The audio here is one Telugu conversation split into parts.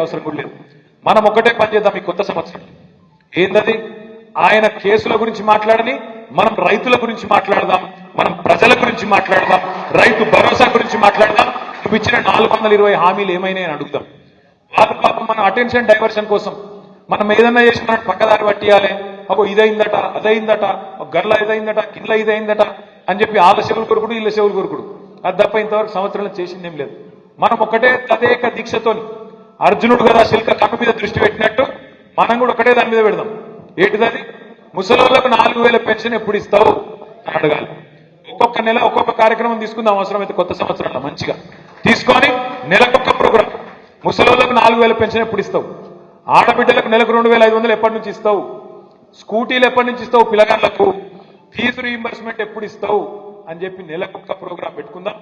అవసరం కూడా లేదు. మనం ఒకటే పని చేద్దాం ఈ కొత్త సంవత్సరం. ఏందది? ఆయన కేసుల గురించి మాట్లాడని, మనం రైతుల గురించి మాట్లాడదాం, మనం ప్రజల గురించి మాట్లాడదాం, రైతు భరోసా గురించి మాట్లాడదాం. నువ్వు ఇచ్చిన 420 హామీలు ఏమైనా అని అడుగుదాం. వాళ్ళ పాపం మన అటెన్షన్ డైవర్షన్ కోసం మనం ఏదన్నా చేసిన పక్కదారి పట్టియాలి, అగో ఇదైందట అదైందట, గర్ల ఇదైందట కింద ఇదైందట అని చెప్పి వాళ్ళ చెవులు కొరుకుడు వీళ్ళ చెవులు కొరుకుడు. అది తప్ప ఇంతవరకు సంవత్సరంలో చేసిందేం లేదు. మనం ఒకటే తదేక దీక్షతోని అర్జునుడు కదా శిల్క కన్ను మీద దృష్టి పెట్టినట్టు మనం కూడా ఒకటే దాని మీద పెడదాం. ఏంటిది? ముసలోళ్లకు 4000 పెన్షన్ ఎప్పుడు ఇస్తావు అని అడగాలి. ఒక్కొక్క నెల ఒక్కొక్క కార్యక్రమం తీసుకుందాం అవసరమైతే కొత్త సంవత్సరంలో మంచిగా తీసుకొని నెలకొక్క ప్రోగ్రాం. ముసలోళ్లకు 4000 పెన్షన్ ఎప్పుడు ఇస్తావు? ఆడబిడ్డలకు నెలకు 2500 ఎప్పటి నుంచి ఇస్తావు? స్కూటీలు ఎప్పటి నుంచి ఇస్తావు? పిల్లగాళ్లకు ఫీజు రీయింబర్స్మెంట్ ఎప్పుడు ఇస్తావు అని చెప్పి నెలకొక్క ప్రోగ్రాం పెట్టుకుందాం.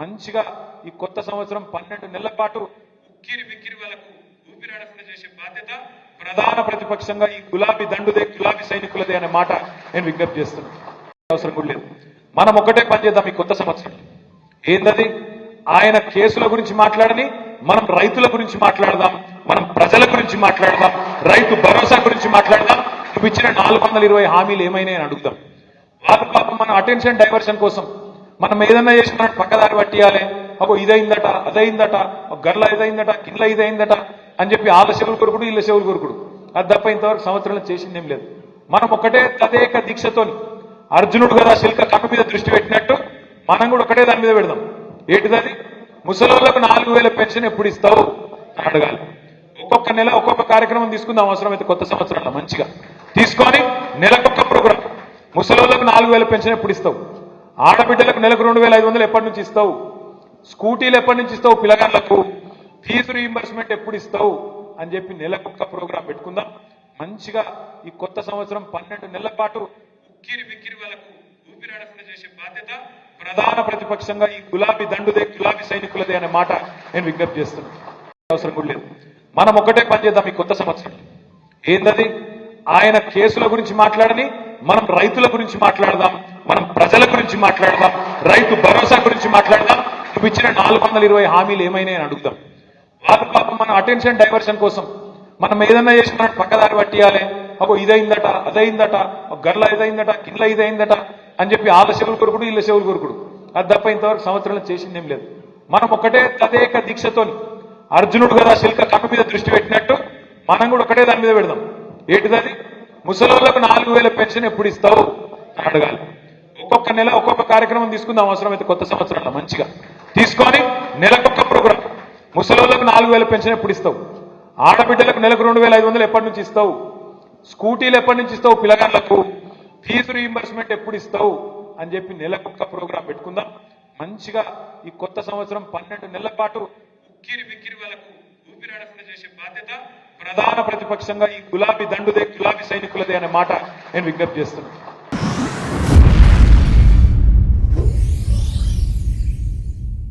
మంచిగా ఈ కొత్త సంవత్సరం 12 నెలల పాటు ఉక్కిరి బిక్కిరి వాళ్ళకు ఊపిరాడకుండా చేసే బాధ్యత ప్రధాన ప్రతిపక్షంగా ఈ గులాబీ దండుదే గులాబీ సైనికులదే అనే మాట నేను విజ్ఞప్తి చేస్తున్నాను. అవసరం కూడా లేదు. మనం ఒకటే పని చేద్దాం ఈ కొత్త సంవత్సరం. ఏందది? ఆయన కేసుల గురించి మాట్లాడని, మనం రైతుల గురించి మాట్లాడదాం, మనం ప్రజల గురించి మాట్లాడదాం, రైతు భరోసా గురించి మాట్లాడదాం. నువ్వు ఇచ్చిన 420 హామీలు ఏమైనా అని అడుగుదాం. వాళ్ళ పాపం మన అటెన్షన్ డైవర్షన్ కోసం మనం ఏదన్నా చేసిన పక్కదారి పట్టియాలి, అగో ఇదైందట అదైందట, గర్ల ఇదైందట కింద ఇదైందట అని చెప్పి వాళ్ళ చెవులు కొరుకుడు వీళ్ళ చెవులు కొరుకుడు. అది తప్ప ఇంతవరకు సంవత్సరంలో చేసిందేం లేదు. మనం ఒకటే తదేక దీక్షతోని అర్జునుడు కదా శిల్క కన్ను మీద దృష్టి పెట్టినట్టు మనం కూడా ఒకటే దాని మీద పెడదాం. ఏంటిది? ముసలోళ్లకు 4000 పెన్షన్ ఎప్పుడు ఇస్తావు అని అడగాలి. ఒక్కొక్క నెల ఒక్కొక్క కార్యక్రమం తీసుకుందాం అవసరమైతే కొత్త సంవత్సరంలో మంచిగా తీసుకొని నెలకొక్క ప్రోగ్రాం. ముసలోళ్లకు 4000 పెన్షన్ ఎప్పుడు ఇస్తావు? ఆడబిడ్డలకు నెలకు 2500 ఎప్పటి నుంచి ఇస్తావు? స్కూటీలు ఎప్పటి నుంచి ఇస్తావు? పిల్లగాళ్లకు ఫీజు రీయింబర్స్మెంట్ ఎప్పుడు ఇస్తావు అని చెప్పి నెలకొక్క ప్రోగ్రాం పెట్టుకుందాం. మంచిగా ఈ కొత్త సంవత్సరం 12 నెలల పాటు ఉక్కిరి బిక్కిరి వాళ్ళకు ఊపిరాడకుండా చేసే బాధ్యత ప్రధాన ప్రతిపక్షంగా ఈ గులాబీ దండుదే గులాబీ సైనికులదే అనే మాట నేను విజ్ఞప్తి చేస్తున్నాను. అవసరం కూడా లేదు. మనం ఒకటే పని చేద్దాం ఈ కొత్త సంవత్సరం. ఏందది? ఆయన కేసుల గురించి మాట్లాడని, మనం రైతుల గురించి మాట్లాడదాం, మనం ప్రజల గురించి మాట్లాడదాం, రైతు భరోసా గురించి మాట్లాడదాం. నువ్వు ఇచ్చిన 420 హామీలు ఏమైనా అని అడుగుదాం. వాళ్ళ పాపం మన అటెన్షన్ డైవర్షన్ కోసం మనం ఏదన్నా చేసిన పక్కదారి పట్టియాలి, అగో ఇదైందట అదైందట, గర్ల ఇదైందట కింద ఇదైందట అని చెప్పి వాళ్ళ చెవులు కొరుకుడు వీళ్ళ చెవులు కొరుకుడు. అది తప్ప ఇంతవరకు సంవత్సరంలో చేసిందేం లేదు. మనం ఒకటే తదేక దీక్షతోని అర్జునుడు కదా శిల్క కన్ను మీద దృష్టి పెట్టినట్టు మనం కూడా ఒకటే దాని మీద పెడదాం. ఏంటిది? ముసలోళ్లకు 4000 పెన్షన్ ఎప్పుడు ఇస్తావు అని అడగాలి. ఒక్కొక్క నెల ఒక్కొక్క కార్యక్రమం తీసుకుందాం అవసరమైతే కొత్త సంవత్సరంలో మంచిగా తీసుకొని నెలకొక్క ప్రోగ్రాం. ముసలోళ్లకు 4000 పెన్షన్ ఎప్పుడు ఇస్తావు? ఆడబిడ్డలకు నెలకు 2500 ఎప్పటి నుంచి ఇస్తావు? స్కూటీలు ఎప్పటి నుంచి ఇస్తావు? పిల్లగాళ్లకు ఫీజు రీయింబర్స్మెంట్ ఎప్పుడు ఇస్తావు అని చెప్పి నెలకొక్క ప్రోగ్రాం పెట్టుకుందాం. మంచిగా ఈ కొత్త సంవత్సరం 12 నెలల పాటు ఉక్కిరి బిక్కిరి వాళ్ళకు ఊపిరాడకుండా చేసే బాధ్యత ప్రధాన ప్రతిపక్షంగా ఈ గులాబీ దండుదే గులాబీ సైనికులదే అనే మాట నేను విజ్ఞప్తి చేస్తున్నాను.